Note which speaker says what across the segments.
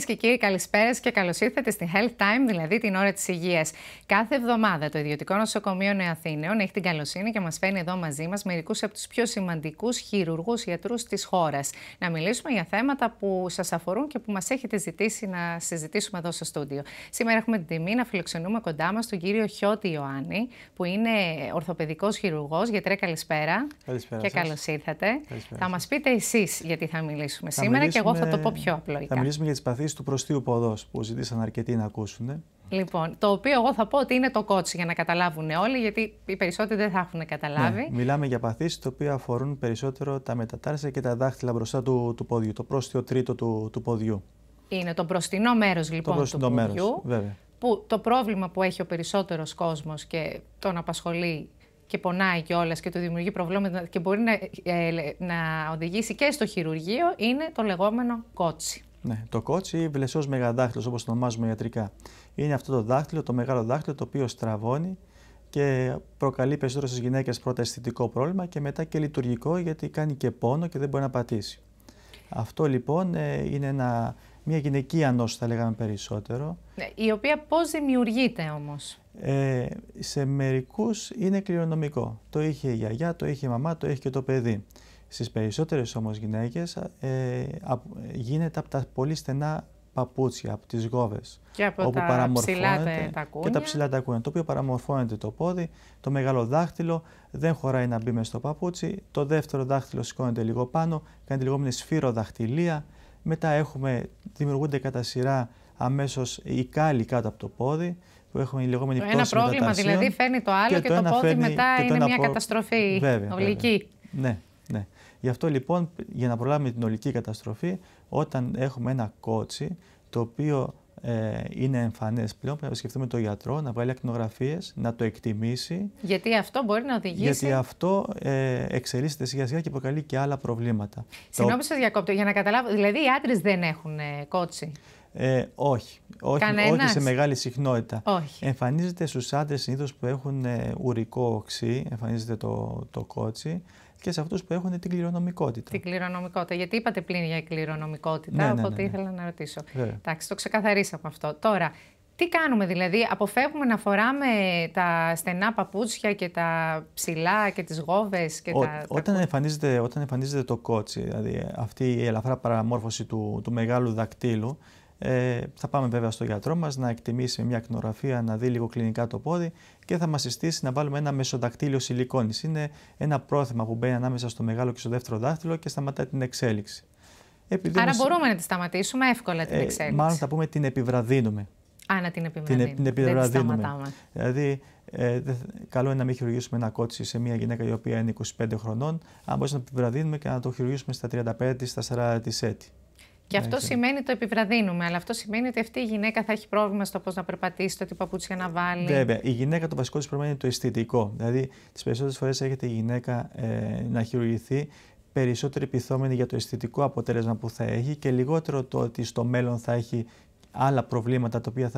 Speaker 1: Κυρίες και κύριοι, καλησπέρα και καλώς ήρθατε στη Health Time, δηλαδή την ώρα της υγείας. Κάθε εβδομάδα το Ιδιωτικό Νοσοκομείο Νεαθήνεων έχει την καλοσύνη και μας φέρνει εδώ μαζί μας μερικούς από τους πιο σημαντικούς χειρουργούς γιατρούς της χώρας. Να μιλήσουμε για θέματα που σας αφορούν και που μας έχετε ζητήσει να συζητήσουμε εδώ στο στούντιο. Σήμερα έχουμε την τιμή να φιλοξενούμε κοντά μας τον κύριο Χιώτη Ιωάννη, που είναι ορθοπαιδικός χειρουργός. Γιατρέ, καλησπέρα.
Speaker 2: Καλησπέρα
Speaker 1: και
Speaker 2: σας.
Speaker 1: καλώς ήρθατε.
Speaker 2: Καλησπέρα
Speaker 1: Θα μας πείτε εσείς γιατί θα μιλήσουμε σήμερα και εγώ θα το πω πιο απλοϊκά.
Speaker 2: Θα μιλήσουμε για τις παθήσεις του προστίου ποδός που ζητήσαν αρκετοί να ακούσουν.
Speaker 1: Λοιπόν, το οποίο εγώ θα πω ότι είναι το κότσι για να καταλάβουν όλοι, γιατί οι περισσότεροι δεν θα έχουν καταλάβει.
Speaker 2: Ναι, μιλάμε για παθήσεις τα οποία αφορούν περισσότερο τα μετατάρσια και τα δάχτυλα μπροστά του ποδιού, το πρόστιο τρίτο του ποδιού.
Speaker 1: Είναι το μπροστινό μέρος λοιπόν του ποδιού,
Speaker 2: βέβαια.
Speaker 1: Που το πρόβλημα που έχει ο περισσότερος κόσμος και τον απασχολεί και πονάει κιόλας και του δημιουργεί προβλήματα και μπορεί να οδηγήσει και στο χειρουργείο είναι το λεγόμενο κότσι.
Speaker 2: Ναι, το κότσι ή βλεσσός μεγαδάχτυλος, όπως το ονομάζουμε ιατρικά. Είναι αυτό το δάχτυλο, το μεγάλο δάχτυλο, το οποίο στραβώνει και προκαλεί περισσότερο στις γυναίκες πρώτα αισθητικό πρόβλημα και μετά και λειτουργικό, γιατί κάνει και πόνο και δεν μπορεί να πατήσει. Αυτό λοιπόν είναι μια γυναικεία νόσο, θα λέγαμε περισσότερο.
Speaker 1: Η οποία πώς δημιουργείται όμως?
Speaker 2: Σε μερικούς είναι κληρονομικό. Το είχε η γιαγιά, το είχε η μαμά, το έχει και το παιδί. Στις περισσότερες όμως γυναίκες γίνεται από τα πολύ στενά παπούτσια, από τις γόβες.
Speaker 1: Και από τα ψηλά τα κούνια.
Speaker 2: Και τα ψηλά τα κούνια, το οποίο παραμορφώνεται το πόδι, το μεγάλο δάχτυλο δεν χωράει να μπει μες στο παπούτσι, το δεύτερο δάχτυλο σηκώνεται λίγο πάνω, κάνει τη λεγόμενη σφυροδαχτυλία, μετά δημιουργούνται κατά σειρά αμέσως οι κάλλοι κάτω από το πόδι, που έχουμε η λεγόμενη πτώση μεταταρσίων.
Speaker 1: Ένα πρόβλημα δηλαδή φέρνει το άλλο και το πόδι μετά είναι μια καταστροφή ολική.
Speaker 2: Ναι, ναι. Γι' αυτό λοιπόν, για να προλάβουμε την ολική καταστροφή, όταν έχουμε ένα κότσι, το οποίο είναι εμφανές πλέον, πρέπει να σκεφτούμε τον γιατρό, να βγάλει ακτινογραφίες, να το εκτιμήσει.
Speaker 1: Γιατί αυτό μπορεί να οδηγήσει.
Speaker 2: Γιατί αυτό εξελίσσεται σιγά σιγά και προκαλεί και άλλα προβλήματα.
Speaker 1: Συγγνώμη, σας διακόπτω, για να καταλάβω. Δηλαδή οι άντρες δεν έχουν κότσι?
Speaker 2: Όχι σε μεγάλη συχνότητα.
Speaker 1: Όχι.
Speaker 2: Εμφανίζεται στους άντρες συνήθως που έχουν ουρικό οξύ, εμφανίζεται το κότσι, και σε αυτούς που έχουν την κληρονομικότητα.
Speaker 1: Την κληρονομικότητα, γιατί είπατε πλήν για κληρονομικότητα, οπότε ήθελα να ρωτήσω. Εντάξει, το ξεκαθαρίσαμε αυτό. Τώρα, τι κάνουμε δηλαδή, αποφεύγουμε να φοράμε τα στενά παπούτσια και τα ψηλά και τις γόβες και
Speaker 2: όταν εμφανίζεται το κότσι, δηλαδή αυτή η ελαφρά παραμόρφωση του μεγάλου δακτύλου, θα πάμε βέβαια στο γιατρό μας να εκτιμήσει με μια ακτινογραφία, να δει λίγο κλινικά το πόδι και θα μας συστήσει να βάλουμε ένα μεσοδακτύλιο σιλικόνης. Είναι ένα πρόθεμα που μπαίνει ανάμεσα στο μεγάλο και στο δεύτερο δάχτυλο και σταματάει την εξέλιξη.
Speaker 1: Άρα μπορούμε να τη σταματήσουμε εύκολα την εξέλιξη.
Speaker 2: Μάλλον θα πούμε την επιβραδύνουμε.
Speaker 1: Να την επιβραδύνουμε. Δεν τη σταματάμε.
Speaker 2: Δηλαδή, καλό είναι να μην χειρουργήσουμε ένα κότσι σε μια γυναίκα η οποία είναι 25 χρονών, αν μπορείς να το επιβραδύνουμε και να το χειρουργήσουμε στα 35 ή στα 40 της έτη.
Speaker 1: Και αυτό σημαίνει το επιβραδύνουμε, αλλά αυτό σημαίνει ότι αυτή η γυναίκα θα έχει πρόβλημα στο πώς να περπατήσει, το τι παπούτσια να βάλει.
Speaker 2: Βέβαια. Η γυναίκα το βασικό της πρόβλημα είναι το αισθητικό. Δηλαδή, τις περισσότερες φορές έρχεται η γυναίκα να χειρουργηθεί περισσότερο επιθόμενη για το αισθητικό αποτέλεσμα που θα έχει και λιγότερο το ότι στο μέλλον θα έχει άλλα προβλήματα τα οποία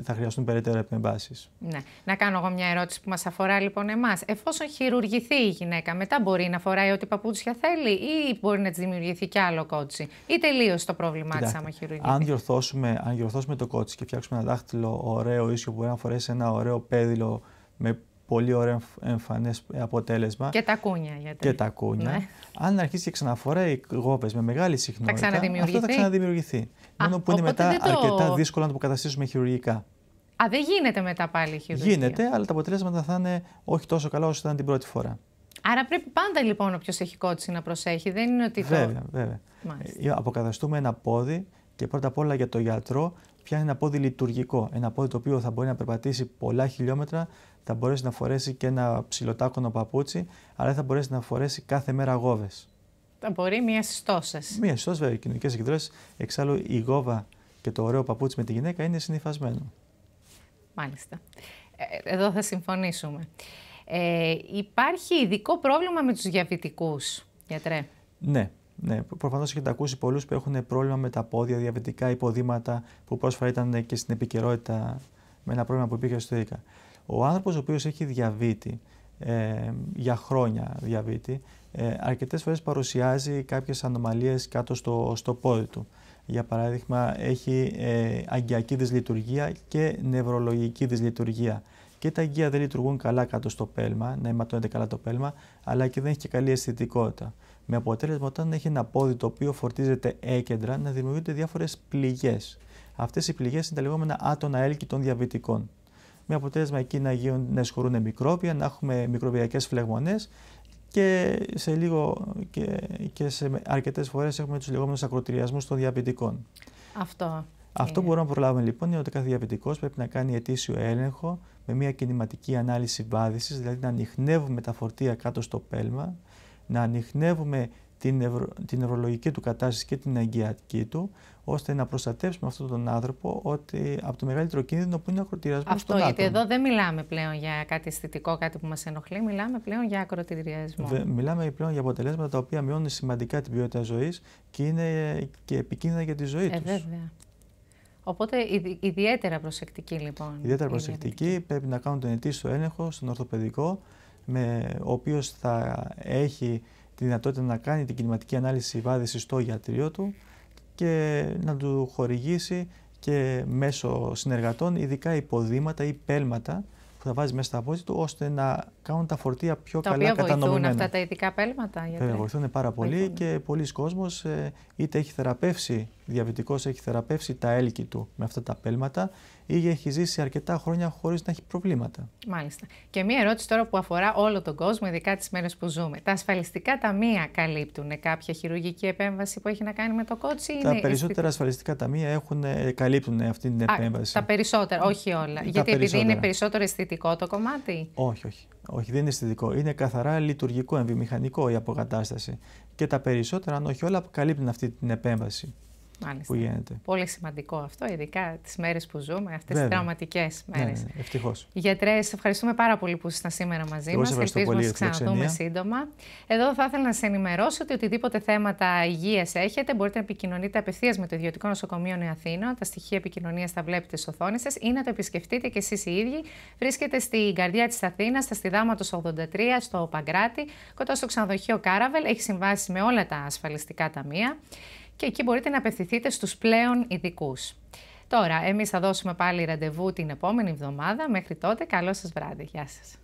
Speaker 2: θα χρειαστούν περαιτέρω επεμβάσεις.
Speaker 1: Ναι. Να κάνω εγώ μια ερώτηση που μας αφορά λοιπόν εμάς. Εφόσον χειρουργηθεί η γυναίκα, μετά μπορεί να φοράει ό,τι παπούτσια θέλει ή μπορεί να της δημιουργηθεί κι άλλο κότσι ή τελείως το πρόβλημά της άμα χειρουργηθεί?
Speaker 2: Αν διορθώσουμε το κότσι και φτιάξουμε ένα δάχτυλο ωραίο ίσιο που μπορεί να φορέσει ένα ωραίο πέδιλο με πολύ ωραίο εμφανές αποτέλεσμα.
Speaker 1: Και τα κούνια.
Speaker 2: Και τα κούνια. Ναι. Αν αρχίσει και ξαναφοράει γόβες με μεγάλη συχνότητα, αυτό θα ξαναδημιουργηθεί. Μόνο που είναι μετά αρκετά δύσκολο να το αποκαταστήσουμε χειρουργικά.
Speaker 1: Δεν γίνεται μετά πάλι η χειρουργία?
Speaker 2: Γίνεται, αλλά τα αποτελέσματα θα είναι όχι τόσο καλά όσο ήταν την πρώτη φορά.
Speaker 1: Άρα πρέπει πάντα λοιπόν όποιος έχει κότσι να προσέχει, δεν είναι ότι
Speaker 2: Βέβαια. Αποκαταστούμε ένα πόδι και πρώτα απ' όλα για το γιατρό πια είναι ένα πόδι λειτουργικό. Ένα πόδι το οποίο θα μπορεί να περπατήσει πολλά χιλιόμετρα, θα μπορέσει να φορέσει και ένα ψηλοτάκονο παπούτσι, αλλά δεν θα μπορέσει να φορέσει κάθε μέρα γόβες.
Speaker 1: Θα μπορεί μία στις τόσες.
Speaker 2: Μία στις τόσες, βέβαια. Οι κοινωνικές εκδηλώσεις, εξάλλου η γόβα και το ωραίο παπούτσι με τη γυναίκα είναι συνυφασμένο.
Speaker 1: Μάλιστα. Εδώ θα συμφωνήσουμε. Υπάρχει ειδικό πρόβλημα με τους διαβητικούς, γιατρέ?
Speaker 2: Ναι. Προφανώς έχετε ακούσει πολλούς που έχουν πρόβλημα με τα πόδια, διαβητικά υποδήματα, που πρόσφατα ήταν και στην επικαιρότητα με ένα πρόβλημα που υπήρχε στο ΙΚΑ. Ο άνθρωπος ο οποίος έχει διαβήτη για χρόνια διαβήτη, αρκετές φορές παρουσιάζει κάποιες ανομαλίες κάτω στο πόδι του. Για παράδειγμα, έχει αγκιακή δυσλειτουργία και νευρολογική δυσλειτουργία. Και τα αγκία δεν λειτουργούν καλά κάτω στο πέλμα, να αιματώνεται καλά το πέλμα, αλλά και δεν έχει και καλή αισθητικότητα. Με αποτέλεσμα, όταν έχει ένα πόδι το οποίο φορτίζεται έκεντρα, να δημιουργούνται διάφορες πληγές. Αυτές οι πληγές είναι τα λεγόμενα άτονα έλκη των διαβητικών. Με αποτέλεσμα εκεί να εισχωρούν μικρόβια, να έχουμε μικροβιακές φλεγμονές και σε αρκετές φορές έχουμε τους λεγόμενους ακροτηριασμούς των διαβητικών. Αυτό που μπορούμε να προλάβουμε λοιπόν είναι ότι κάθε διαβητικός πρέπει να κάνει ετήσιο έλεγχο με μια κινηματική ανάλυση βάδισης, δηλαδή να ανιχνεύουμε τα φορτία κάτω στο πέλμα, να ανιχνεύουμε την νευρολογική του κατάσταση και την αγκιακή του, ώστε να προστατεύσουμε αυτόν τον άνθρωπο από το μεγαλύτερο κίνδυνο που είναι ο ακροτηριασμός των άτομων.
Speaker 1: Γιατί εδώ δεν μιλάμε πλέον για κάτι αισθητικό, κάτι που μας ενοχλεί, μιλάμε πλέον για ακροτηριασμό.
Speaker 2: Μιλάμε πλέον για αποτελέσματα τα οποία μειώνουν σημαντικά την ποιότητα ζωής και είναι και επικίνδυνα για τη ζωή τους.
Speaker 1: Βέβαια. Οπότε ιδιαίτερα προσεκτική λοιπόν.
Speaker 2: Ιδιαίτερα προσεκτική, πρέπει να κάνουν τον ετήσιο έλεγχο στον ορθοπαιδικό, ο οποίος θα έχει τη δυνατότητα να κάνει την κινηματική ανάλυση βάδισης στο γιατρείο του και να του χορηγήσει και μέσω συνεργατών ειδικά υποδήματα ή πέλματα που θα βάζει μέσα στα πόδια του, ώστε να κάνουν τα φορτία πιο καλά κατανομημένα.
Speaker 1: Βοηθούν αυτά τα ειδικά πέλματα?
Speaker 2: Βέβαια, βοηθούν πάρα πολύ και πολλοί κόσμος είτε έχει θεραπεύσει, διαβητικός έχει θεραπεύσει τα έλκη του με αυτά τα πέλματα ή έχει ζήσει αρκετά χρόνια χωρίς να έχει προβλήματα.
Speaker 1: Μάλιστα. Και μία ερώτηση τώρα που αφορά όλο τον κόσμο, ειδικά τις μέρες που ζούμε. Τα ασφαλιστικά ταμεία καλύπτουν κάποια χειρουργική επέμβαση που έχει να κάνει με το κότσι?
Speaker 2: Τα περισσότερα ασφαλιστικά ταμεία καλύπτουν αυτή την επέμβαση.
Speaker 1: Τα περισσότερα, όχι όλα. Γιατί επειδή είναι περισσότερο αισθητικό το κομμάτι?
Speaker 2: Όχι, δεν είναι αισθητικό. Είναι καθαρά λειτουργικό, εμβιομηχανικό η αποκατάσταση. Και τα περισσότερα, αν όχι όλα, καλύπτουν αυτή την επέμβαση.
Speaker 1: Μάλιστα.
Speaker 2: Που γίνεται.
Speaker 1: Πολύ σημαντικό αυτό, ειδικά τις μέρες που ζούμε, αυτές τις τραυματικές μέρες.
Speaker 2: Ναι, ευτυχώς.
Speaker 1: Γιατρέ, σε ευχαριστούμε πάρα πολύ που ήσασταν σήμερα μαζί μας. Ελπίζουμε να σας ξαναδούμε σύντομα. Εδώ θα ήθελα να σας ενημερώσω ότι οτιδήποτε θέματα υγείας έχετε, μπορείτε να επικοινωνείτε απευθείας με το Ιδιωτικό Νοσοκομείο Νεαθήνων. Τα στοιχεία επικοινωνίας τα βλέπετε στις οθόνες σας ή να το επισκεφτείτε και εσείς οι ίδιοι. Βρίσκεται στην καρδιά της Αθήνας, στα Στιδάματος 83, στο Παγκράτη, κοντά στο ξενοδοχείο Κάραβελ. Έχει συμβάσει με όλα τα ασφαλιστικά ταμεία. Και εκεί μπορείτε να απευθυνθείτε στους πλέον ειδικούς. Τώρα, εμείς θα δώσουμε πάλι ραντεβού την επόμενη εβδομάδα. Μέχρι τότε, καλό σας βράδυ. Γεια σας.